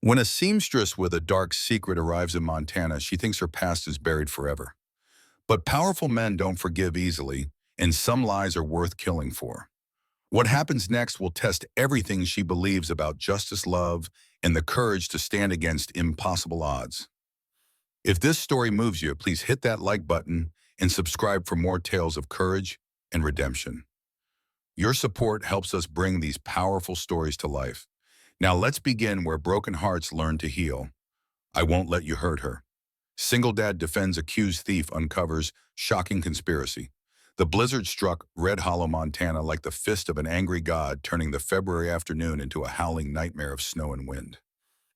When a seamstress with a dark secret arrives in Montana, she thinks her past is buried forever. But powerful men don't forgive easily, and some lies are worth killing for. What happens next will test everything she believes about justice, love, and the courage to stand against impossible odds. If this story moves you, please hit that like button and subscribe for more tales of courage and redemption. Your support helps us bring these powerful stories to life. Now let's begin where broken hearts learn to heal. I won't let you hurt her. Single dad defends accused thief uncovers shocking conspiracy. The blizzard struck Red Hollow, Montana like the fist of an angry god, turning the February afternoon into a howling nightmare of snow and wind.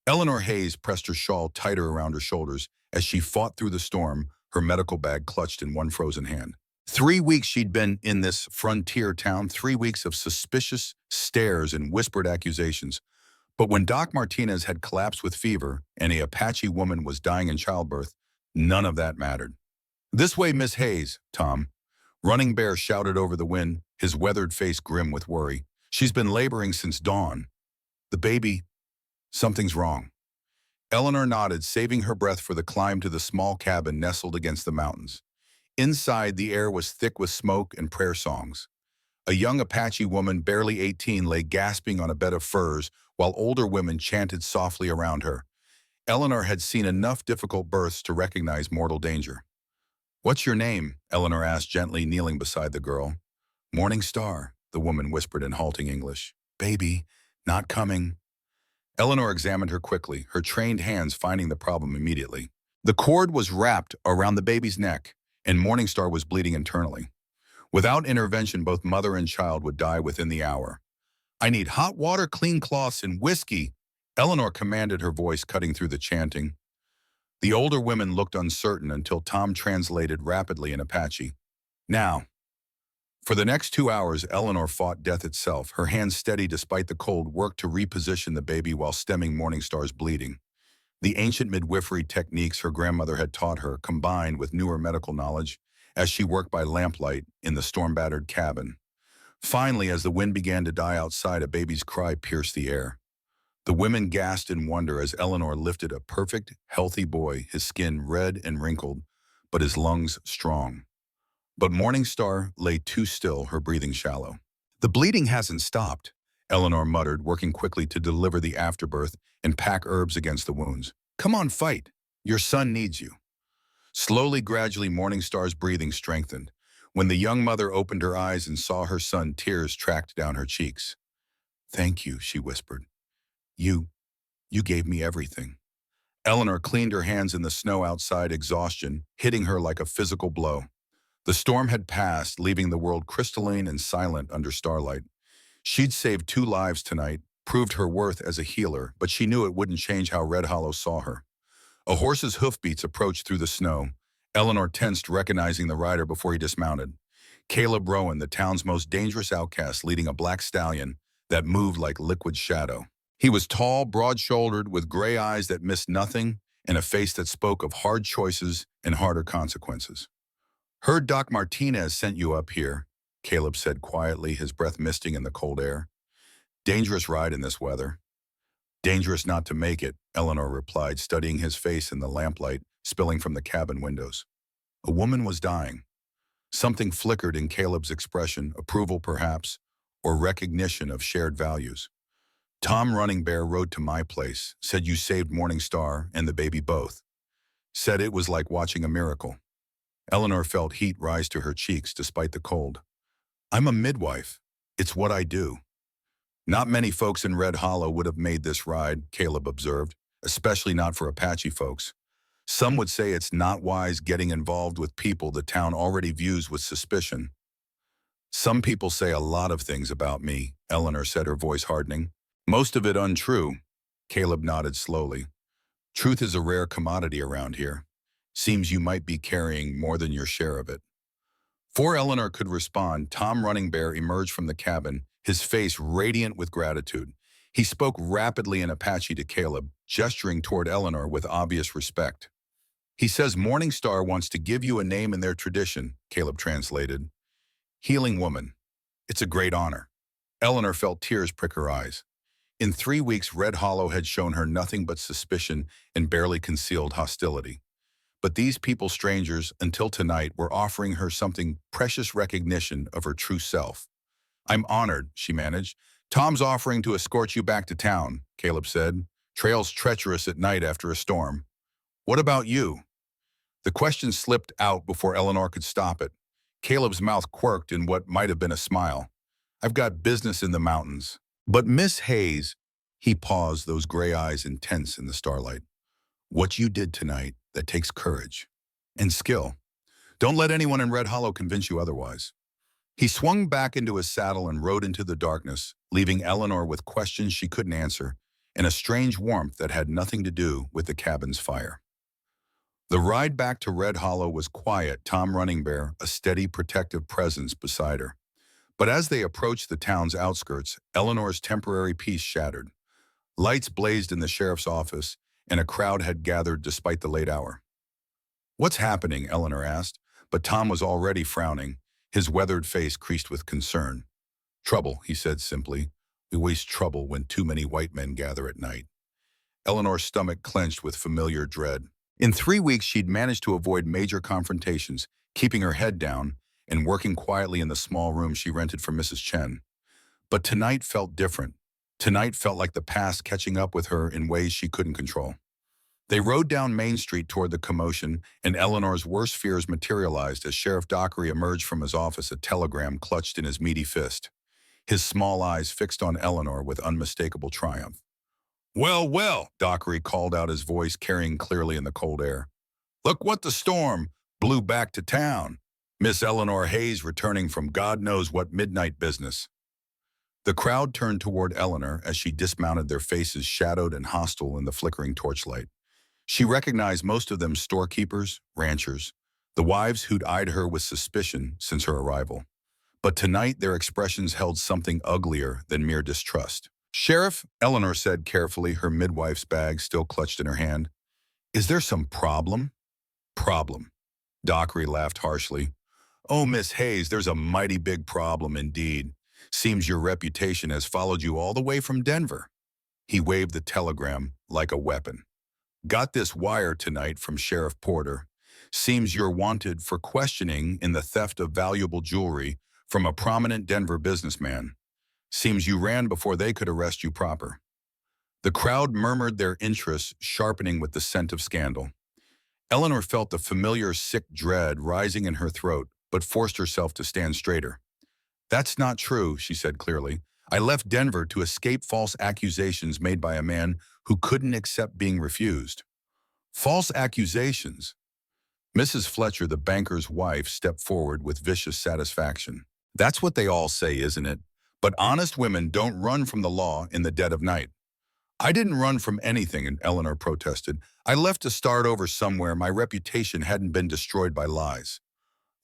Eleanor Hayes pressed her shawl tighter around her shoulders as she fought through the storm, her medical bag clutched in one frozen hand. 3 weeks she'd been in this frontier town, 3 weeks of suspicious stares and whispered accusations. But when Doc Martinez had collapsed with fever and a Apache woman was dying in childbirth, none of that mattered. "This way, Miss Hayes," Tom, Running Bear shouted over the wind, his weathered face grim with worry. "She's been laboring since dawn. The baby, something's wrong." Eleanor nodded, saving her breath for the climb to the small cabin nestled against the mountains. Inside, the air was thick with smoke and prayer songs. A young Apache woman, barely 18, lay gasping on a bed of furs, while older women chanted softly around her. Eleanor had seen enough difficult births to recognize mortal danger. "What's your name?" Eleanor asked gently, kneeling beside the girl. "Morning Star," the woman whispered in halting English. "Baby, not coming." Eleanor examined her quickly, her trained hands finding the problem immediately. The cord was wrapped around the baby's neck, and Morningstar was bleeding internally. Without intervention, both mother and child would die within the hour. "I need hot water, clean cloths, and whiskey," Eleanor commanded, her voice cutting through the chanting. The older women looked uncertain until Tom translated rapidly in Apache. "Now." For the next 2 hours, Eleanor fought death itself, her hands steady despite the cold, worked to reposition the baby while stemming Morningstar's bleeding. The ancient midwifery techniques her grandmother had taught her, combined with newer medical knowledge, as she worked by lamplight in the storm-battered cabin. Finally, as the wind began to die outside, a baby's cry pierced the air. The women gasped in wonder as Eleanor lifted a perfect, healthy boy, his skin red and wrinkled, but his lungs strong. But Morningstar lay too still, her breathing shallow. "The bleeding hasn't stopped," Eleanor muttered, working quickly to deliver the afterbirth and pack herbs against the wounds. "Come on, fight. Your son needs you." Slowly, gradually, Morningstar's breathing strengthened. When the young mother opened her eyes and saw her son, tears tracked down her cheeks. "Thank you," she whispered. You gave me everything." Eleanor cleaned her hands in the snow outside, exhaustion hitting her like a physical blow. The storm had passed, leaving the world crystalline and silent under starlight. She'd saved 2 lives tonight, proved her worth as a healer, but she knew it wouldn't change how Red Hollow saw her. A horse's hoofbeats approached through the snow. Eleanor tensed, recognizing the rider before he dismounted. Caleb Rowan, the town's most dangerous outcast, leading a black stallion that moved like liquid shadow. He was tall, broad-shouldered, with gray eyes that missed nothing and a face that spoke of hard choices and harder consequences. "Heard Doc Martinez sent you up here," Caleb said quietly, his breath misting in the cold air. "Dangerous ride in this weather." "Dangerous not to make it," Eleanor replied, studying his face in the lamplight spilling from the cabin windows. A woman was dying. Something flickered in Caleb's expression, approval perhaps, or recognition of shared values. "Tom Running Bear rode to my place, said you saved Morningstar and the baby both. Said it was like watching a miracle." Eleanor felt heat rise to her cheeks despite the cold. "I'm a midwife. It's what I do." "Not many folks in Red Hollow would have made this ride," Caleb observed, "especially not for Apache folks. Some would say it's not wise getting involved with people the town already views with suspicion." "Some people say a lot of things about me," Eleanor said, her voice hardening. "Most of it untrue." Caleb nodded slowly. "Truth is a rare commodity around here. Seems you might be carrying more than your share of it." Before Eleanor could respond, Tom Running Bear emerged from the cabin, his face radiant with gratitude. He spoke rapidly in Apache to Caleb, gesturing toward Eleanor with obvious respect. "He says Morningstar wants to give you a name in their tradition," Caleb translated. "Healing woman. It's a great honor." Eleanor felt tears prick her eyes. In 3 weeks, Red Hollow had shown her nothing but suspicion and barely concealed hostility. But these people strangers, until tonight, were offering her something precious recognition of her true self. "I'm honored," she managed. "Tom's offering to escort you back to town," Caleb said. "Trail's treacherous at night after a storm. What about you?" The question slipped out before Eleanor could stop it. Caleb's mouth quirked in what might have been a smile. "I've got business in the mountains." "But Miss Hayes," he paused, those gray eyes intense in the starlight. "What you did tonight, that takes courage and skill. Don't let anyone in Red Hollow convince you otherwise." He swung back into his saddle and rode into the darkness, leaving Eleanor with questions she couldn't answer and a strange warmth that had nothing to do with the cabin's fire. The ride back to Red Hollow was quiet, Tom Running Bear, a steady protective presence beside her. But as they approached the town's outskirts, Eleanor's temporary peace shattered. Lights blazed in the sheriff's office, and a crowd had gathered despite the late hour. "What's happening?" Eleanor asked, but Tom was already frowning, his weathered face creased with concern. "Trouble," he said simply. "We waste trouble when too many white men gather at night." Eleanor's stomach clenched with familiar dread. In 3 weeks, she'd managed to avoid major confrontations, keeping her head down and working quietly in the small room she rented from Mrs. Chen. But tonight felt different. Tonight felt like the past catching up with her in ways she couldn't control. They rode down Main Street toward the commotion, and Eleanor's worst fears materialized as Sheriff Dockery emerged from his office, a telegram clutched in his meaty fist, his small eyes fixed on Eleanor with unmistakable triumph. "Well, well," Dockery called out, his voice carrying clearly in the cold air. "Look what the storm blew back to town. Miss Eleanor Hayes returning from God knows what midnight business." The crowd turned toward Eleanor as she dismounted, their faces shadowed and hostile in the flickering torchlight. She recognized most of them storekeepers, ranchers, the wives who'd eyed her with suspicion since her arrival. But tonight their expressions held something uglier than mere distrust. "Sheriff," Eleanor said carefully, her midwife's bag still clutched in her hand, "is there some problem?" "Problem?" Dockery laughed harshly. "Oh, Miss Hayes, there's a mighty big problem indeed. Seems your reputation has followed you all the way from Denver." He waved the telegram like a weapon. "Got this wire tonight from Sheriff Porter. Seems you're wanted for questioning in the theft of valuable jewelry from a prominent Denver businessman. Seems you ran before they could arrest you proper." The crowd murmured, their interest sharpening with the scent of scandal. Eleanor felt the familiar sick dread rising in her throat, but forced herself to stand straighter. "That's not true," she said clearly. "I left Denver to escape false accusations made by a man who couldn't accept being refused." "False accusations?" Mrs. Fletcher, the banker's wife, stepped forward with vicious satisfaction. "That's what they all say, isn't it? But honest women don't run from the law in the dead of night." "I didn't run from anything," Eleanor protested. "I left to start over somewhere. My reputation hadn't been destroyed by lies."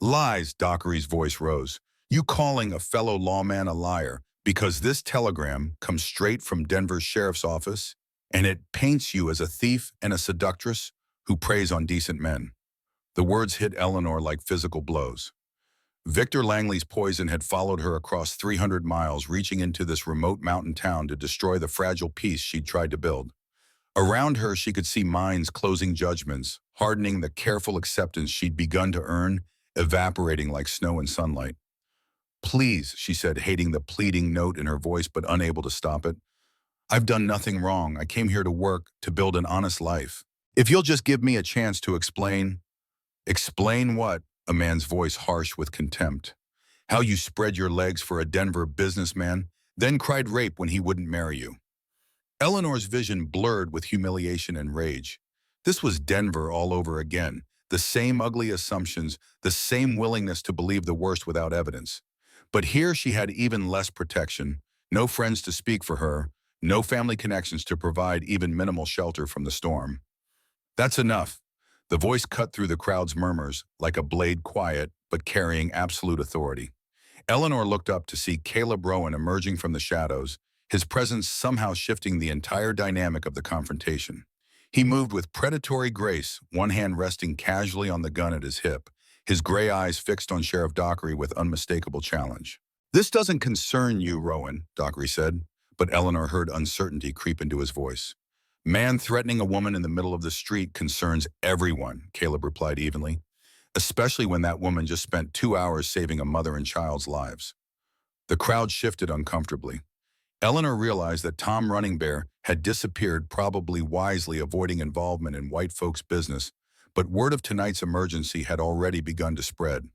"Lies," Dockery's voice rose. "You calling a fellow lawman a liar because this telegram comes straight from Denver's sheriff's office, and it paints you as a thief and a seductress who preys on decent men." The words hit Eleanor like physical blows. Victor Langley's poison had followed her across 300 miles, reaching into this remote mountain town to destroy the fragile peace she'd tried to build. Around her, she could see minds closing judgments, hardening the careful acceptance she'd begun to earn, evaporating like snow in sunlight. "Please," she said, hating the pleading note in her voice but unable to stop it. "I've done nothing wrong. I came here to work, to build an honest life. If you'll just give me a chance to explain." "Explain what?" A man's voice harsh with contempt. "How you spread your legs for a Denver businessman, then cried rape when he wouldn't marry you." Eleanor's vision blurred with humiliation and rage. This was Denver all over again. The same ugly assumptions, the same willingness to believe the worst without evidence. But here she had even less protection, no friends to speak for her, no family connections to provide even minimal shelter from the storm. "That's enough." The voice cut through the crowd's murmurs, like a blade, quiet but carrying absolute authority. Eleanor looked up to see Caleb Rowan emerging from the shadows, his presence somehow shifting the entire dynamic of the confrontation. He moved with predatory grace, one hand resting casually on the gun at his hip, his gray eyes fixed on Sheriff Dockery with unmistakable challenge. "This doesn't concern you, Rowan," Dockery said, But Eleanor heard uncertainty creep into his voice. Man threatening a woman in the middle of the street concerns everyone, Caleb replied evenly, especially when that woman just spent 2 hours saving a mother and child's lives. The crowd shifted uncomfortably. Eleanor realized that Tom Running Bear had disappeared, probably wisely avoiding involvement in white folks' business, but word of tonight's emergency had already begun to spread.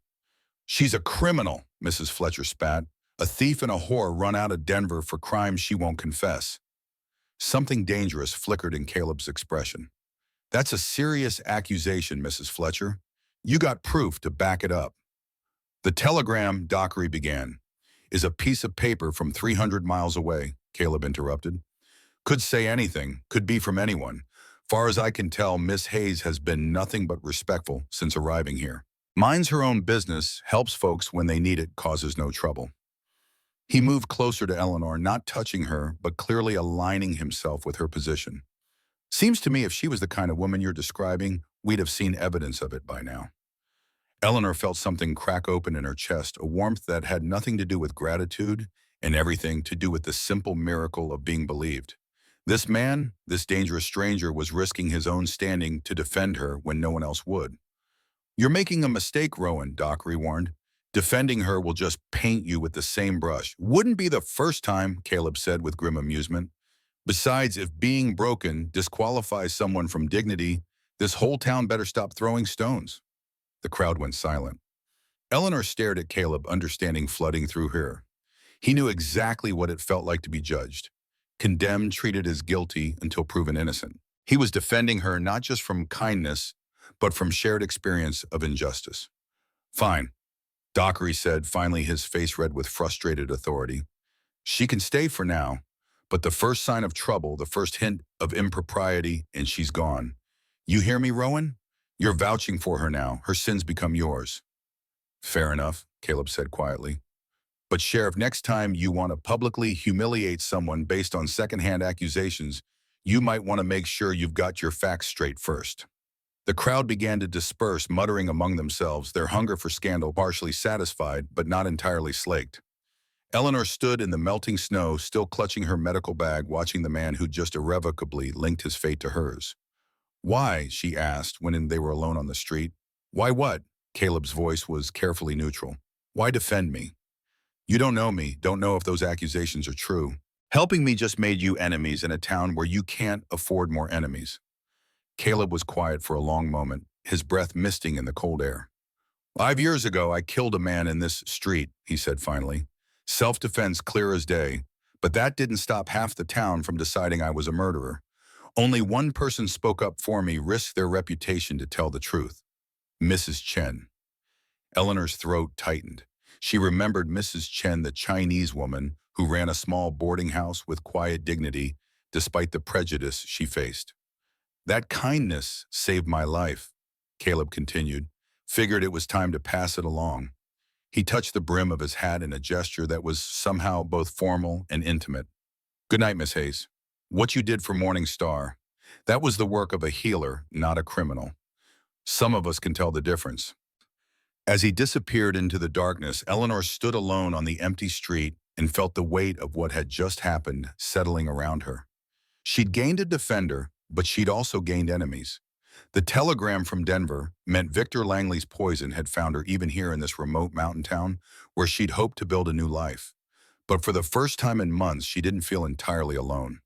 She's a criminal, Mrs. Fletcher spat. A thief and a whore run out of Denver for crimes she won't confess. Something dangerous flickered in Caleb's expression. That's a serious accusation, Mrs. Fletcher. You got proof to back it up. The telegram, Dockery began, is a piece of paper from 300 miles away, Caleb interrupted. Could say anything, could be from anyone. Far as I can tell, Miss Hayes has been nothing but respectful since arriving here. Minds her own business, helps folks when they need it, causes no trouble. He moved closer to Eleanor, not touching her, but clearly aligning himself with her position. Seems to me if she was the kind of woman you're describing, we'd have seen evidence of it by now. Eleanor felt something crack open in her chest, a warmth that had nothing to do with gratitude and everything to do with the simple miracle of being believed. This man, this dangerous stranger, was risking his own standing to defend her when no one else would. You're making a mistake, Rowan, Dockery warned. Defending her will just paint you with the same brush. Wouldn't be the first time, Caleb said with grim amusement. Besides, if being broken disqualifies someone from dignity, this whole town better stop throwing stones. The crowd went silent. Eleanor stared at Caleb, understanding flooding through her. He knew exactly what it felt like to be judged, condemned, treated as guilty until proven innocent. He was defending her not just from kindness, but from shared experience of injustice. Fine, Dockery said, finally his face red with frustrated authority. She can stay for now, but the first sign of trouble, the first hint of impropriety, and she's gone. You hear me, Rowan? You're vouching for her now. Her sins become yours. Fair enough, Caleb said quietly. But Sheriff, next time you want to publicly humiliate someone based on secondhand accusations, you might want to make sure you've got your facts straight first. The crowd began to disperse, muttering among themselves, their hunger for scandal partially satisfied, but not entirely slaked. Eleanor stood in the melting snow, still clutching her medical bag, watching the man who just irrevocably linked his fate to hers. Why? She asked when they were alone on the street. Why what? Caleb's voice was carefully neutral. Why defend me? You don't know me, don't know if those accusations are true. Helping me just made you enemies in a town where you can't afford more enemies. Caleb was quiet for a long moment, his breath misting in the cold air. 5 years ago, I killed a man in this street, he said finally. Self-defense clear as day, but that didn't stop half the town from deciding I was a murderer. Only one person spoke up for me, risked their reputation to tell the truth. Mrs. Chen. Eleanor's throat tightened. She remembered Mrs. Chen, the Chinese woman who ran a small boarding house with quiet dignity, despite the prejudice she faced. That kindness saved my life, Caleb continued. Figured it was time to pass it along. He touched the brim of his hat in a gesture that was somehow both formal and intimate. Good night, Miss Hayes. What you did for Morning Star, that was the work of a healer, not a criminal. Some of us can tell the difference. As he disappeared into the darkness, Eleanor stood alone on the empty street and felt the weight of what had just happened settling around her. She'd gained a defender, but she'd also gained enemies. The telegram from Denver meant Victor Langley's poison had found her even here in this remote mountain town where she'd hoped to build a new life. But for the first time in months, she didn't feel entirely alone.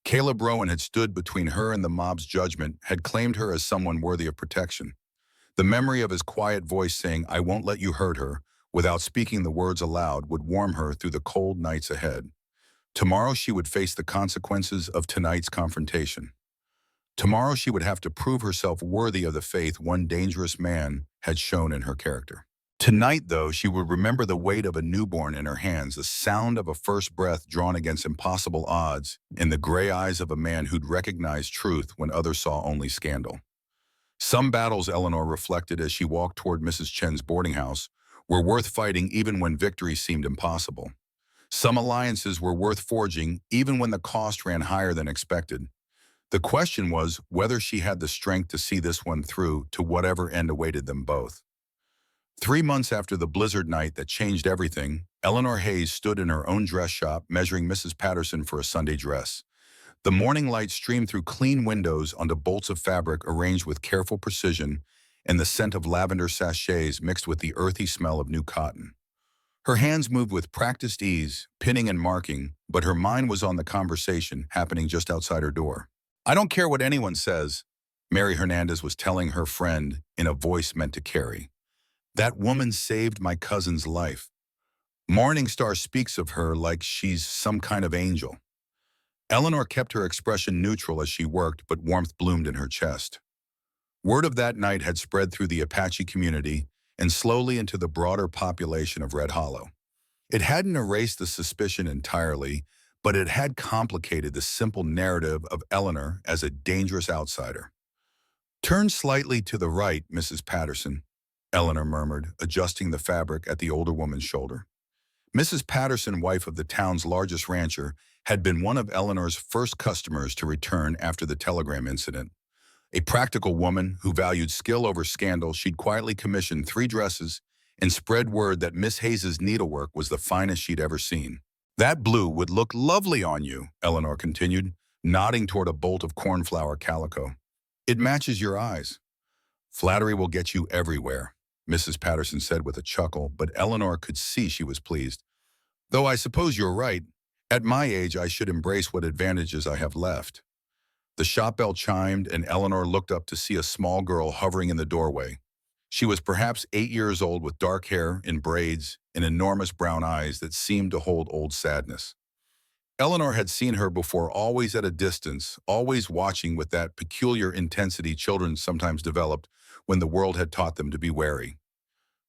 Caleb Rowan had stood between her and the mob's judgment, had claimed her as someone worthy of protection. The memory of his quiet voice saying, "I won't let you hurt her," without speaking the words aloud, would warm her through the cold nights ahead. Tomorrow she would face the consequences of tonight's confrontation. Tomorrow she would have to prove herself worthy of the faith one dangerous man had shown in her character. Tonight, though, she would remember the weight of a newborn in her hands, the sound of a first breath drawn against impossible odds, and the gray eyes of a man who'd recognized truth when others saw only scandal. Some battles, Eleanor reflected as she walked toward Mrs. Chen's boarding house, were worth fighting even when victory seemed impossible. Some alliances were worth forging even when the cost ran higher than expected. The question was whether she had the strength to see this one through to whatever end awaited them both. 3 months after the blizzard night that changed everything, Eleanor Hayes stood in her own dress shop measuring Mrs. Patterson for a Sunday dress. The morning light streamed through clean windows onto bolts of fabric arranged with careful precision, and the scent of lavender sachets mixed with the earthy smell of new cotton. Her hands moved with practiced ease, pinning and marking, but her mind was on the conversation happening just outside her door. "I don't care what anyone says," Mary Hernandez was telling her friend in a voice meant to carry. "That woman saved my cousin's life. Morning Star speaks of her like she's some kind of angel." Eleanor kept her expression neutral as she worked, but warmth bloomed in her chest. Word of that night had spread through the Apache community and slowly into the broader population of Red Hollow. It hadn't erased the suspicion entirely, but it had complicated the simple narrative of Eleanor as a dangerous outsider. "Turn slightly to the right, Mrs. Patterson," Eleanor murmured, adjusting the fabric at the older woman's shoulder. Mrs. Patterson, wife of the town's largest rancher, had been one of Eleanor's first customers to return after the telegram incident. A practical woman who valued skill over scandal, she'd quietly commissioned 3 dresses and spread word that Miss Hayes's needlework was the finest she'd ever seen. "That blue would look lovely on you," Eleanor continued, nodding toward a bolt of cornflower calico. "It matches your eyes." "Flattery will get you everywhere," Mrs. Patterson said with a chuckle, but Eleanor could see she was pleased. "Though I suppose you're right. At my age, I should embrace what advantages I have left." The shop bell chimed, and Eleanor looked up to see a small girl hovering in the doorway. She was perhaps 8 years old with dark hair in braids and enormous brown eyes that seemed to hold old sadness. Eleanor had seen her before, always at a distance, always watching with that peculiar intensity children sometimes developed when the world had taught them to be wary.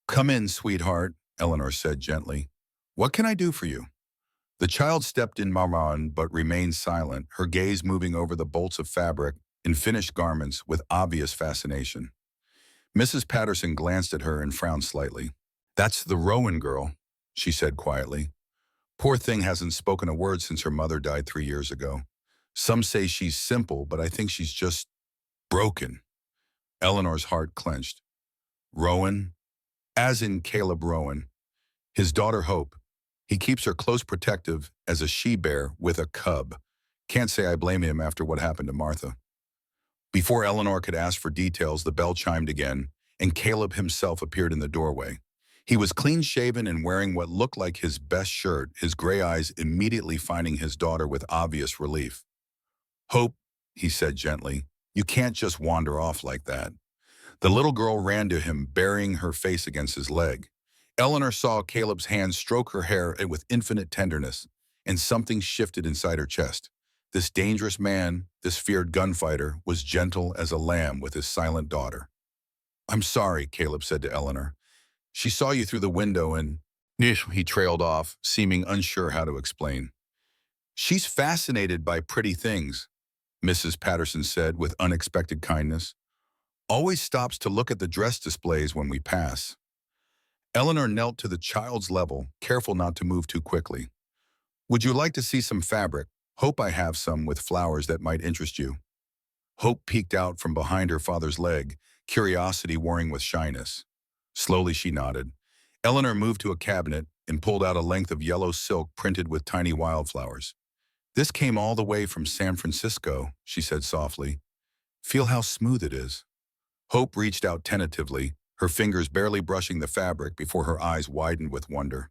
"Come in, sweetheart," Eleanor said gently. "What can I do for you?" The child stepped in Maman but remained silent, her gaze moving over the bolts of fabric and finished garments with obvious fascination. Mrs. Patterson glanced at her and frowned slightly. "That's the Rowan girl," she said quietly. "Poor thing hasn't spoken a word since her mother died 3 years ago. Some say she's simple, but I think she's just broken." Eleanor's heart clenched. "Rowan? As in Caleb Rowan. His daughter Hope. He keeps her close protective as a she-bear with a cub. Can't say I blame him after what happened to Martha." Before Eleanor could ask for details, the bell chimed again, and Caleb himself appeared in the doorway. He was clean-shaven and wearing what looked like his best shirt, his gray eyes immediately finding his daughter with obvious relief. "Hope," he said gently, "you can't just wander off like that." The little girl ran to him, burying her face against his leg. Eleanor saw Caleb's hand stroke her hair with infinite tenderness, and something shifted inside her chest. This dangerous man, this feared gunfighter, was gentle as a lamb with his silent daughter. "I'm sorry," Caleb said to Eleanor. "She saw you through the window and—" He trailed off, seeming unsure how to explain. "She's fascinated by pretty things," Mrs. Patterson said with unexpected kindness. "Always stops to look at the dress displays when we pass." Eleanor knelt to the child's level, careful not to move too quickly. "Would you like to see some fabric? Hope I have some with flowers that might interest you." Hope peeked out from behind her father's leg, curiosity warring with shyness. Slowly she nodded. Eleanor moved to a cabinet and pulled out a length of yellow silk printed with tiny wildflowers. "This came all the way from San Francisco," she said softly. "Feel how smooth it is." Hope reached out tentatively, her fingers barely brushing the fabric before her eyes widened with wonder.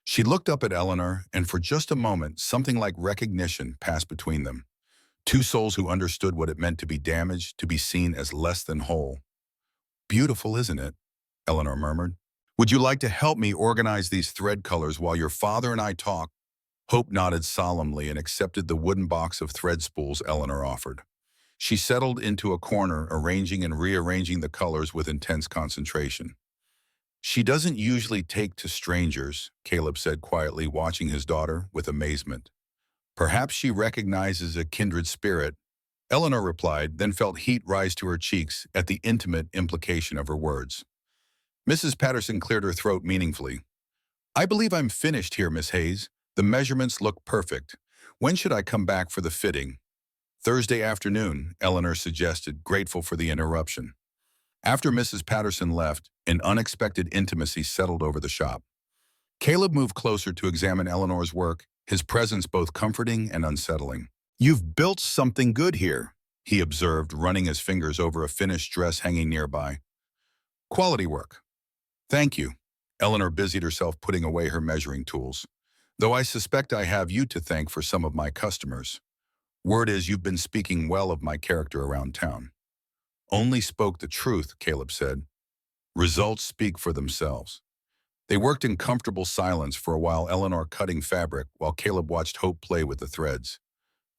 She looked up at Eleanor, and for just a moment, something like recognition passed between them. Two souls who understood what it meant to be damaged, to be seen as less than whole. "Beautiful, isn't it?" Eleanor murmured. "Would you like to help me organize these thread colors while your father and I talk?" Hope nodded solemnly and accepted the wooden box of thread spools Eleanor offered. She settled into a corner, arranging and rearranging the colors with intense concentration. "She doesn't usually take to strangers," Caleb said quietly, watching his daughter with amazement. "Perhaps she recognizes a kindred spirit," Eleanor replied, then felt heat rise to her cheeks at the intimate implication of her words. Mrs. Patterson cleared her throat meaningfully. "I believe I'm finished here, Miss Hayes. The measurements look perfect. When should I come back for the fitting?" "Thursday afternoon," Eleanor suggested, grateful for the interruption. After Mrs. Patterson left, an unexpected intimacy settled over the shop. Caleb moved closer to examine Eleanor's work, his presence both comforting and unsettling. "You've built something good here," he observed, running his fingers over a finished dress hanging nearby. "Quality work." "Thank you." Eleanor busied herself putting away her measuring tools. "Though I suspect I have you to thank for some of my customers. Word is you've been speaking well of my character around town." "Only spoke the truth," Caleb said. "Results speak for themselves." They worked in comfortable silence for a while, Eleanor cutting fabric while Caleb watched Hope play with the threads.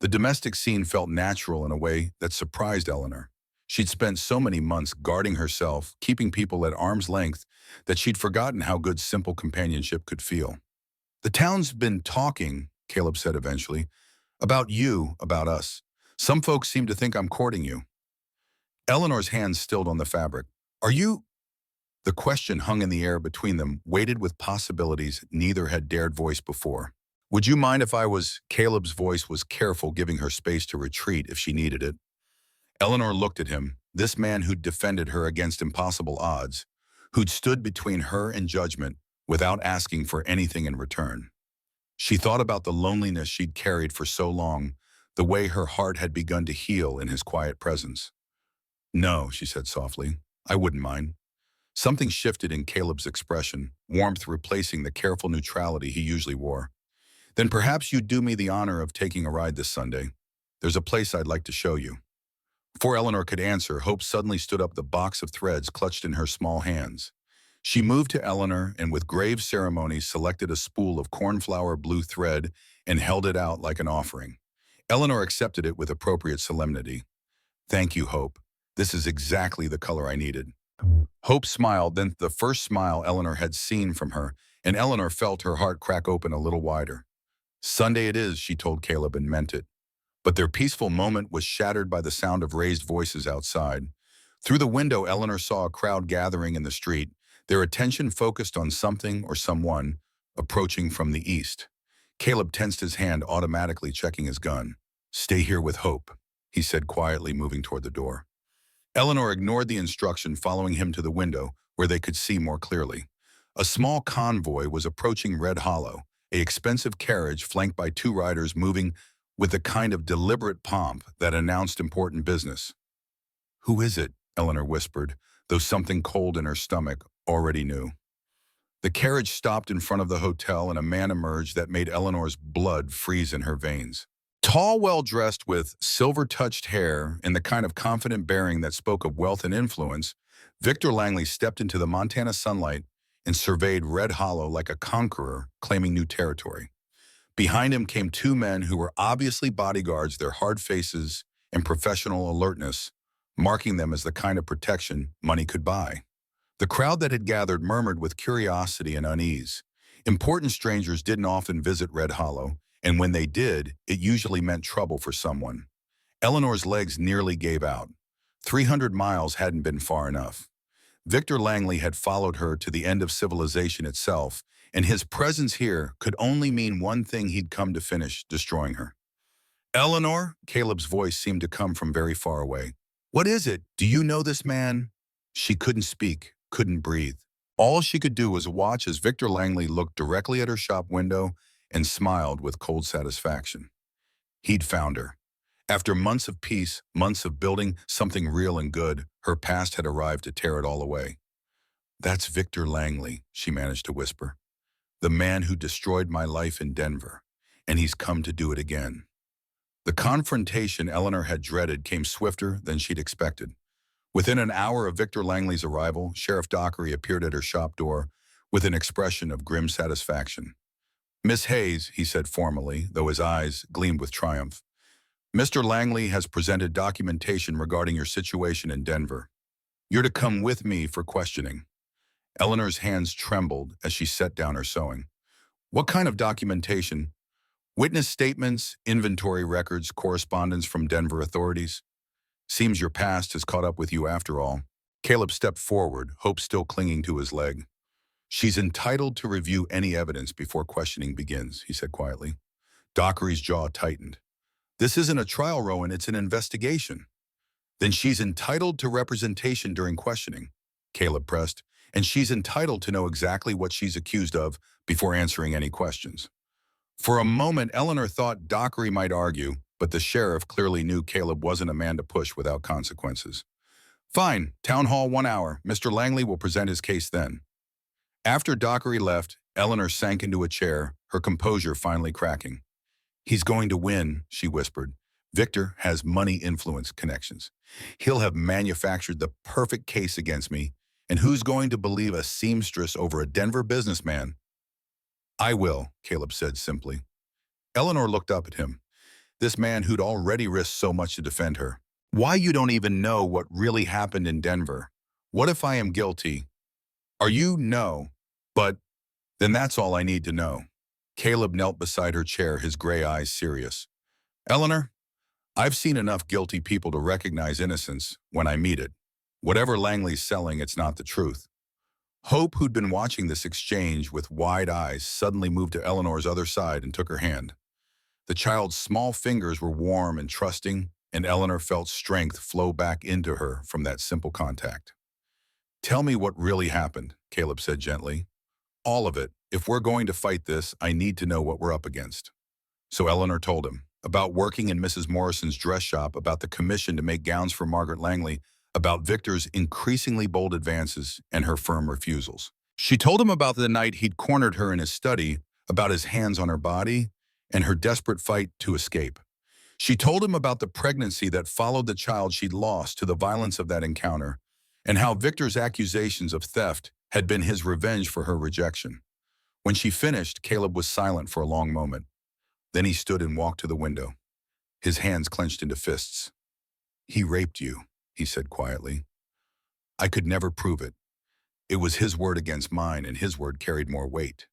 The domestic scene felt natural in a way that surprised Eleanor. She'd spent so many months guarding herself, keeping people at arm's length, that she'd forgotten how good simple companionship could feel. "The town's been talking," Caleb said eventually, "about you, about us. Some folks seem to think I'm courting you." Eleanor's hands stilled on the fabric. "Are you—" The question hung in the air between them, weighted with possibilities neither had dared voice before. "Would you mind if I was—" Caleb's voice was careful, giving her space to retreat if she needed it. Eleanor looked at him, this man who'd defended her against impossible odds, who'd stood between her and judgment without asking for anything in return. She thought about the loneliness she'd carried for so long, the way her heart had begun to heal in his quiet presence. "No," she said softly, "I wouldn't mind." Something shifted in Caleb's expression, warmth replacing the careful neutrality he usually wore. "Then perhaps you'd do me the honor of taking a ride this Sunday. There's a place I'd like to show you." Before Eleanor could answer, Hope suddenly stood up, the box of threads clutched in her small hands. She moved to Eleanor and with grave ceremony selected a spool of cornflower blue thread and held it out like an offering. Eleanor accepted it with appropriate solemnity. "Thank you, Hope. This is exactly the color I needed." Hope smiled, then the first smile Eleanor had seen from her, and Eleanor felt her heart crack open a little wider. "Sunday it is," she told Caleb and meant it. But their peaceful moment was shattered by the sound of raised voices outside. Through the window, Eleanor saw a crowd gathering in the street, their attention focused on something or someone approaching from the east. Caleb tensed his hand, automatically checking his gun. "Stay here with Hope," he said quietly, moving toward the door. Eleanor ignored the instruction, following him to the window, where they could see more clearly. A small convoy was approaching Red Hollow, an expensive carriage flanked by two riders moving with the kind of deliberate pomp that announced important business. "Who is it?" Eleanor whispered, though something cold in her stomach already knew. The carriage stopped in front of the hotel and a man emerged that made Eleanor's blood freeze in her veins. Tall, well-dressed with silver-touched hair and the kind of confident bearing that spoke of wealth and influence, Victor Langley stepped into the Montana sunlight and surveyed Red Hollow like a conqueror claiming new territory. Behind him came two men who were obviously bodyguards, their hard faces and professional alertness marking them as the kind of protection money could buy. The crowd that had gathered murmured with curiosity and unease. Important strangers didn't often visit Red Hollow, and when they did, it usually meant trouble for someone. Eleanor's legs nearly gave out. 300 miles hadn't been far enough. Victor Langley had followed her to the end of civilization itself, and his presence here could only mean one thing: he'd come to finish destroying her. "Eleanor?" Caleb's voice seemed to come from very far away. "What is it? Do you know this man?" She couldn't speak, couldn't breathe. All she could do was watch as Victor Langley looked directly at her shop window and smiled with cold satisfaction. He'd found her. After months of peace, months of building something real and good, her past had arrived to tear it all away. "That's Victor Langley," she managed to whisper. "The man who destroyed my life in Denver, and he's come to do it again." The confrontation Eleanor had dreaded came swifter than she'd expected. Within an hour of Victor Langley's arrival, Sheriff Dockery appeared at her shop door with an expression of grim satisfaction. "Miss Hayes," he said formally, though his eyes gleamed with triumph, "Mr. Langley has presented documentation regarding your situation in Denver. You're to come with me for questioning." Eleanor's hands trembled as she set down her sewing. "What kind of documentation?" "Witness statements, inventory records, correspondence from Denver authorities." "Seems your past has caught up with you after all." Caleb stepped forward, hope still clinging to his leg. "She's entitled to review any evidence before questioning begins," he said quietly. Dockery's jaw tightened. "This isn't a trial, Rowan, it's an investigation." Then she's entitled to representation during questioning, Caleb pressed, and she's entitled to know exactly what she's accused of before answering any questions. For a moment, Eleanor thought Dockery might argue, but the sheriff clearly knew Caleb wasn't a man to push without consequences. Fine, town hall 1 hour. Mr. Langley will present his case then. After Dockery left, Eleanor sank into a chair, her composure finally cracking. He's going to win, she whispered. Victor has money influence connections. He'll have manufactured the perfect case against me, and who's going to believe a seamstress over a Denver businessman? I will, Caleb said simply. Eleanor looked up at him, this man who'd already risked so much to defend her. Why you don't even know what really happened in Denver? What if I am guilty? Are you? No. But then that's all I need to know. Caleb knelt beside her chair, his gray eyes serious. Eleanor, I've seen enough guilty people to recognize innocence when I meet it. Whatever Langley's selling, it's not the truth. Hope, who'd been watching this exchange with wide eyes, suddenly moved to Eleanor's other side and took her hand. The child's small fingers were warm and trusting, and Eleanor felt strength flow back into her from that simple contact. Tell me what really happened, Caleb said gently. All of it. If we're going to fight this, I need to know what we're up against. So Eleanor told him about working in Mrs. Morrison's dress shop, about the commission to make gowns for Margaret Langley, about Victor's increasingly bold advances and her firm refusals. She told him about the night he'd cornered her in his study, about his hands on her body, and her desperate fight to escape. She told him about the pregnancy that followed the child she'd lost to the violence of that encounter, and how Victor's accusations of theft had been his revenge for her rejection. When she finished, Caleb was silent for a long moment. Then he stood and walked to the window, his hands clenched into fists. He raped you, he said quietly. I could never prove it. It was his word against mine, and his word carried more weight.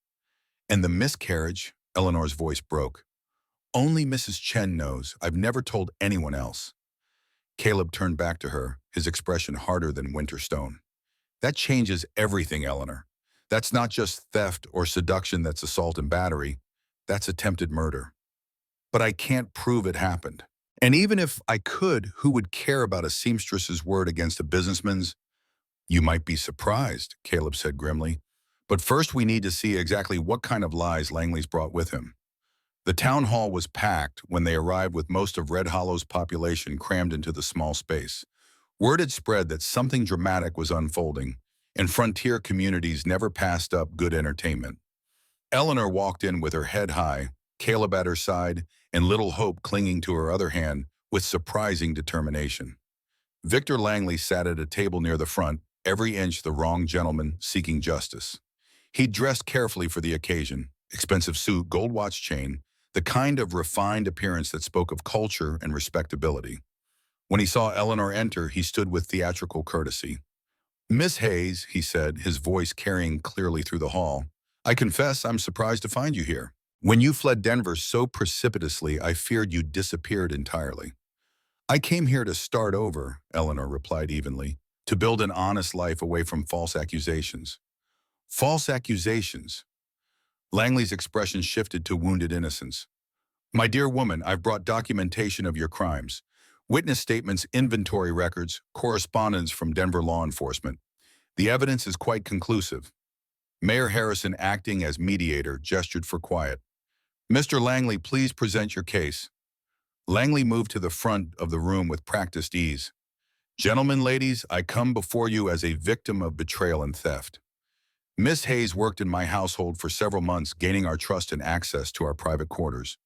And the miscarriage, Eleanor's voice broke. Only Mrs. Chen knows. I've never told anyone else. Caleb turned back to her, his expression harder than winter stone. That changes everything, Eleanor. That's not just theft or seduction, that's assault and battery. That's attempted murder. But I can't prove it happened. And even if I could, who would care about a seamstress's word against a businessman's? You might be surprised, Caleb said grimly. But first we need to see exactly what kind of lies Langley's brought with him. The town hall was packed when they arrived, with most of Red Hollow's population crammed into the small space. Word had spread that something dramatic was unfolding, and frontier communities never passed up good entertainment. Eleanor walked in with her head high, Caleb at her side, and little Hope clinging to her other hand with surprising determination. Victor Langley sat at a table near the front, every inch the wrong gentleman seeking justice. He'd dressed carefully for the occasion, expensive suit, gold watch chain, the kind of refined appearance that spoke of culture and respectability. When he saw Eleanor enter, he stood with theatrical courtesy. Miss Hayes, he said, his voice carrying clearly through the hall, I confess I'm surprised to find you here. When you fled Denver so precipitously, I feared you'd disappeared entirely. I came here to start over, Eleanor replied evenly, to build an honest life away from false accusations. False accusations. Langley's expression shifted to wounded innocence. My dear woman, I've brought documentation of your crimes. Witness statements, inventory records, correspondence from Denver law enforcement. The evidence is quite conclusive. Mayor Harrison, acting as mediator, gestured for quiet. Mr. Langley, please present your case. Langley moved to the front of the room with practiced ease. Gentlemen, ladies, I come before you as a victim of betrayal and theft. Miss Hayes worked in my household for several months, gaining our trust and access to our private quarters.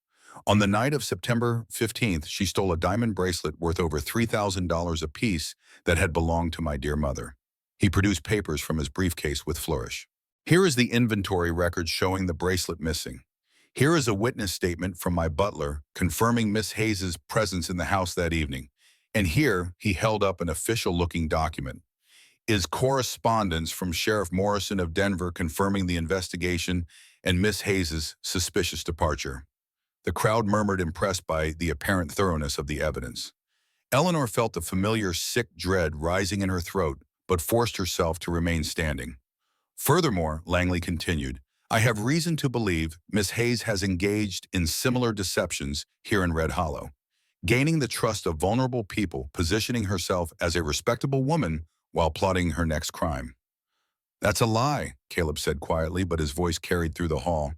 On the night of September 15th, she stole a diamond bracelet worth over $3,000 apiece that had belonged to my dear mother. He produced papers from his briefcase with flourish. Here is the inventory record showing the bracelet missing. Here is a witness statement from my butler confirming Miss Hayes's presence in the house that evening. And here, he held up an official-looking document. Is correspondence from Sheriff Morrison of Denver confirming the investigation and Miss Hayes's suspicious departure. The crowd murmured, impressed by the apparent thoroughness of the evidence. Eleanor felt the familiar sick dread rising in her throat, but forced herself to remain standing. Furthermore, Langley continued, I have reason to believe Miss Hayes has engaged in similar deceptions here in Red Hollow. gaining the trust of vulnerable people, positioning herself as a respectable woman while plotting her next crime. That's a lie, Caleb said quietly, but his voice carried through the hall.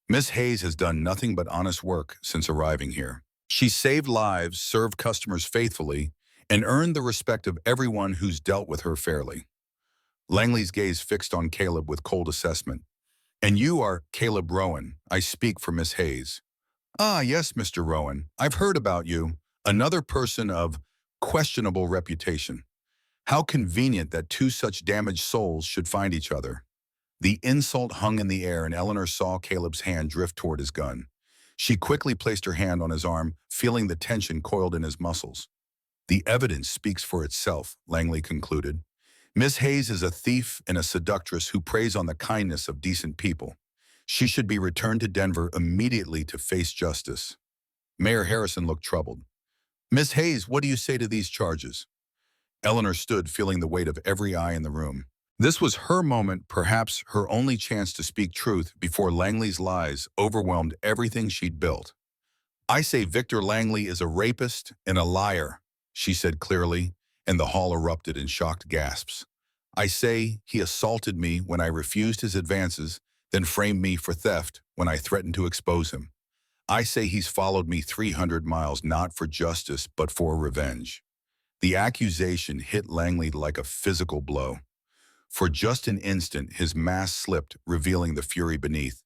Miss Hayes has done nothing but honest work since arriving here. She saved lives, served customers faithfully, and earned the respect of everyone who's dealt with her fairly. Langley's gaze fixed on Caleb with cold assessment. And you are Caleb Rowan. I speak for Miss Hayes. Ah, yes, Mr. Rowan. I've heard about you. Another person of questionable reputation. How convenient that two such damaged souls should find each other. The insult hung in the air, and Eleanor saw Caleb's hand drift toward his gun. She quickly placed her hand on his arm, feeling the tension coiled in his muscles. The evidence speaks for itself, Langley concluded. Miss Hayes is a thief and a seductress who preys on the kindness of decent people. She should be returned to Denver immediately to face justice. Mayor Harrison looked troubled. Miss Hayes, what do you say to these charges? Eleanor stood, feeling the weight of every eye in the room. This was her moment, perhaps her only chance to speak truth before Langley's lies overwhelmed everything she'd built. I say Victor Langley is a rapist and a liar, she said clearly, and the hall erupted in shocked gasps. I say he assaulted me when I refused his advances, then framed me for theft when I threatened to expose him. I say he's followed me 300 miles not for justice but for revenge. The accusation hit Langley like a physical blow. For just an instant, his mask slipped, revealing the fury beneath.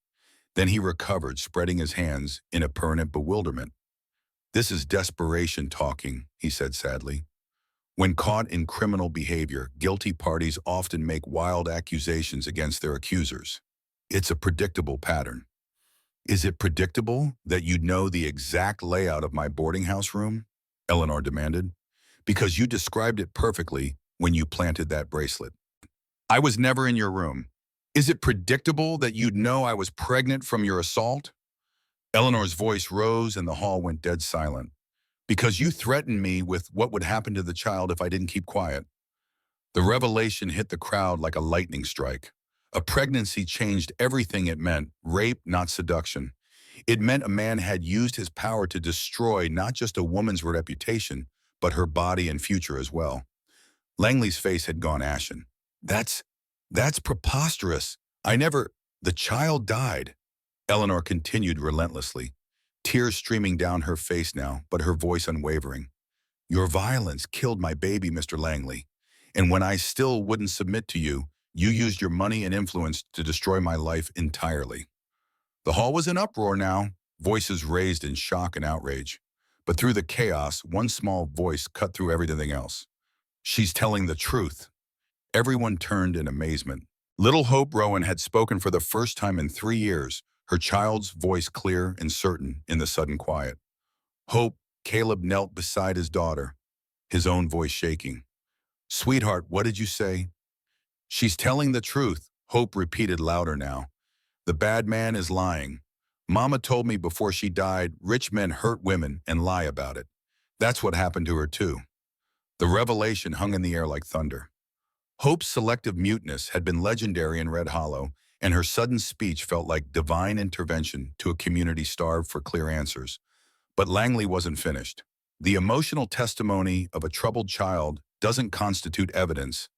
Then he recovered, spreading his hands in apparent bewilderment. This is desperation talking, he said sadly. When caught in criminal behavior, guilty parties often make wild accusations against their accusers. It's a predictable pattern. Is it predictable that you know the exact layout of my boarding house room? Eleanor demanded. Because you described it perfectly when you planted that bracelet. I was never in your room. Is it predictable that you'd know I was pregnant from your assault? Eleanor's voice rose and the hall went dead silent. Because you threatened me with what would happen to the child if I didn't keep quiet. The revelation hit the crowd like a lightning strike. A pregnancy changed everything it meant, rape, not seduction. It meant a man had used his power to destroy not just a woman's reputation, but her body and future as well. Langley's face had gone ashen. That's preposterous. The child died. Eleanor continued relentlessly, tears streaming down her face now, but her voice unwavering. Your violence killed my baby, Mr. Langley. And when I still wouldn't submit to you, you used your money and influence to destroy my life entirely. The hall was in uproar now, voices raised in shock and outrage. But through the chaos, one small voice cut through everything else. She's telling the truth. Everyone turned in amazement. Little Hope Rowan had spoken for the first time in 3 years, her child's voice clear and certain in the sudden quiet. Hope, Caleb knelt beside his daughter, his own voice shaking. Sweetheart, what did you say? She's telling the truth, Hope repeated louder now. The bad man is lying. Mama told me before she died, rich men hurt women and lie about it. That's what happened to her too. The revelation hung in the air like thunder. Hope's selective muteness had been legendary in Red Hollow, and her sudden speech felt like divine intervention to a community starved for clear answers. But Langley wasn't finished. The emotional testimony of a troubled child doesn't constitute evidence,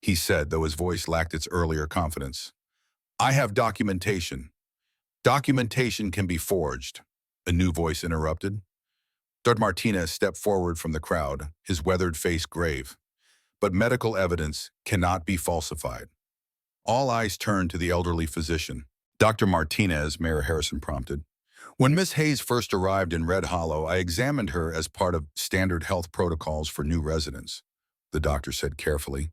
he said, though his voice lacked its earlier confidence. I have documentation. Documentation can be forged, a new voice interrupted. Dr. Martinez stepped forward from the crowd, his weathered face grave. But medical evidence cannot be falsified. All eyes turned to the elderly physician. Dr. Martinez, Mayor Harrison prompted. When Miss Hayes first arrived in Red Hollow, I examined her as part of standard health protocols for new residents, the doctor said carefully.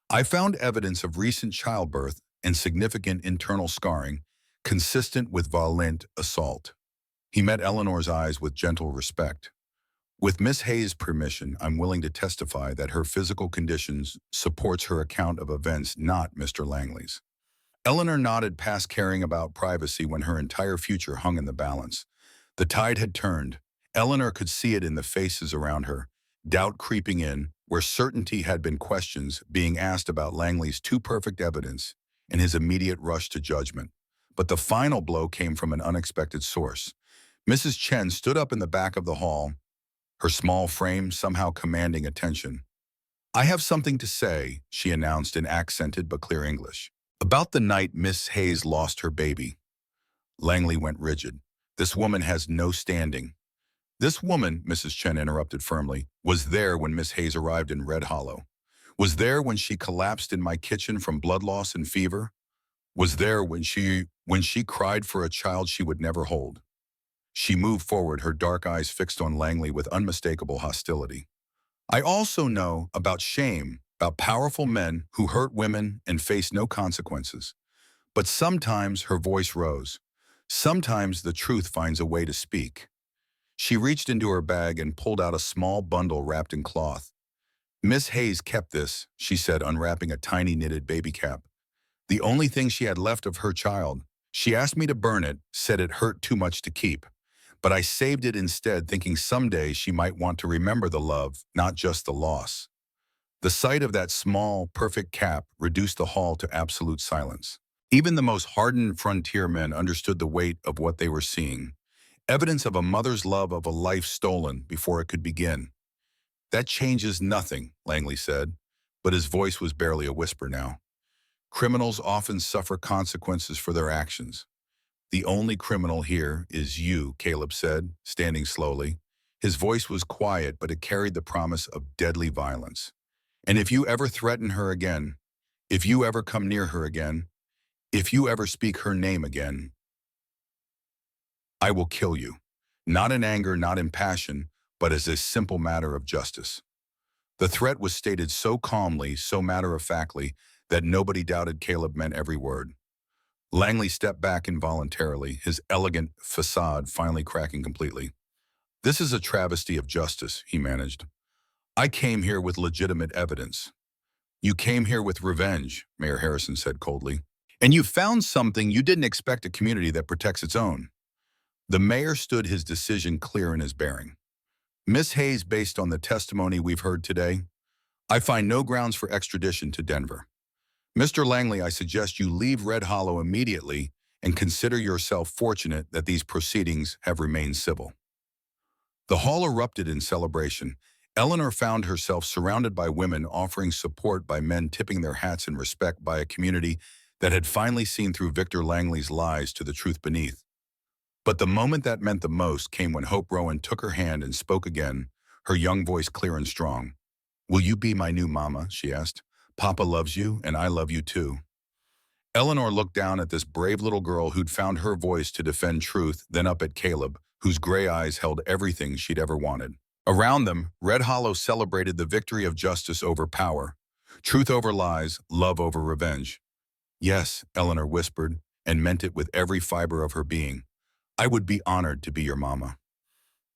I found evidence of recent childbirth and significant internal scarring, consistent with violent assault. He met Eleanor's eyes with gentle respect. With Miss Hayes' permission, I'm willing to testify that her physical conditions supports her account of events, not Mr. Langley's. Eleanor nodded, past caring about privacy when her entire future hung in the balance. The tide had turned. Eleanor could see it in the faces around her, doubt creeping in, where certainty had been questions being asked about Langley's too perfect evidence and his immediate rush to judgment. But the final blow came from an unexpected source. Mrs. Chen stood up in the back of the hall, her small frame somehow commanding attention. "I have something to say," she announced in accented but clear English. "About the night Miss Hayes lost her baby." Langley went rigid. "This woman has no standing." "This woman," Mrs. Chen interrupted firmly, "was there when Miss Hayes arrived in Red Hollow. Was there when she collapsed in my kitchen from blood loss and fever. Was there when she cried for a child she would never hold." She moved forward, her dark eyes fixed on Langley with unmistakable hostility. "I also know about shame, about powerful men who hurt women and face no consequences." But sometimes her voice rose. Sometimes the truth finds a way to speak. She reached into her bag and pulled out a small bundle wrapped in cloth. "Miss Hayes kept this," she said, unwrapping a tiny knitted baby cap. "The only thing she had left of her child. She asked me to burn it, said it hurt too much to keep. But I saved it instead, thinking someday she might want to remember the love, not just the loss." The sight of that small, perfect cap reduced the hall to absolute silence. Even the most hardened frontiermen understood the weight of what they were seeing. Evidence of a mother's love of a life stolen before it could begin. "That changes nothing," Langley said, but his voice was barely a whisper now. "Criminals often suffer consequences for their actions. The only criminal here is you," Caleb said, standing slowly. His voice was quiet, but it carried the promise of deadly violence. "And if you ever threaten her again, if you ever come near her again, if you ever speak her name again, I will kill you. Not in anger, not in passion, but as a simple matter of justice." The threat was stated so calmly, so matter-of-factly, that nobody doubted Caleb meant every word. Langley stepped back involuntarily, his elegant facade finally cracking completely. "This is a travesty of justice," he managed. "I came here with legitimate evidence." "You came here with revenge," Mayor Harrison said coldly. "And you found something you didn't expect, a community that protects its own." The mayor stood his decision clear in his bearing. "Miss Hayes, based on the testimony we've heard today, I find no grounds for extradition to Denver. Mr. Langley, I suggest you leave Red Hollow immediately and consider yourself fortunate that these proceedings have remained civil." The hall erupted in celebration. Eleanor found herself surrounded by women offering support, by men tipping their hats in respect, by a community that had finally seen through Victor Langley's lies to the truth beneath. But the moment that meant the most came when Hope Rowan took her hand and spoke again, her young voice clear and strong. "Will you be my new mama?" she asked. "Papa loves you, and I love you too." Eleanor looked down at this brave little girl who'd found her voice to defend truth, then up at Caleb, whose gray eyes held everything she'd ever wanted. Around them, Red Hollow celebrated the victory of justice over power, truth over lies, love over revenge. "Yes," Eleanor whispered, and meant it with every fiber of her being. "I would be honored to be your mama."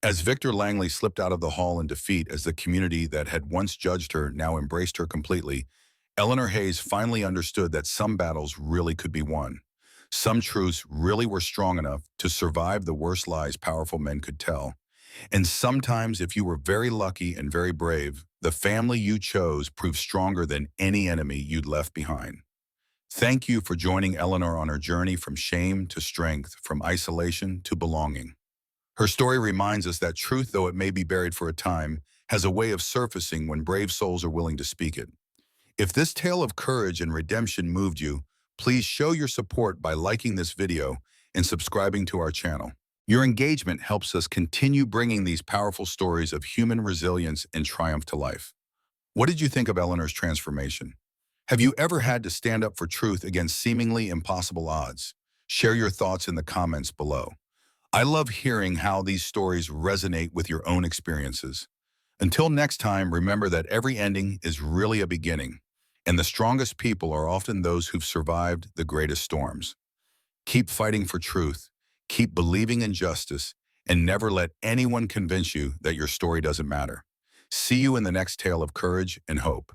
As Victor Langley slipped out of the hall in defeat, as the community that had once judged her now embraced her completely, Eleanor Hayes finally understood that some battles really could be won. Some truths really were strong enough to survive the worst lies powerful men could tell. And sometimes, if you were very lucky and very brave, the family you chose proved stronger than any enemy you'd left behind. Thank you for joining Eleanor on her journey from shame to strength, from isolation to belonging. Her story reminds us that truth, though it may be buried for a time, has a way of surfacing when brave souls are willing to speak it. If this tale of courage and redemption moved you, please show your support by liking this video and subscribing to our channel. Your engagement helps us continue bringing these powerful stories of human resilience and triumph to life. What did you think of Eleanor's transformation? Have you ever had to stand up for truth against seemingly impossible odds? Share your thoughts in the comments below. I love hearing how these stories resonate with your own experiences. Until next time, remember that every ending is really a beginning, and the strongest people are often those who've survived the greatest storms. Keep fighting for truth, keep believing in justice, and never let anyone convince you that your story doesn't matter. See you in the next tale of courage and hope.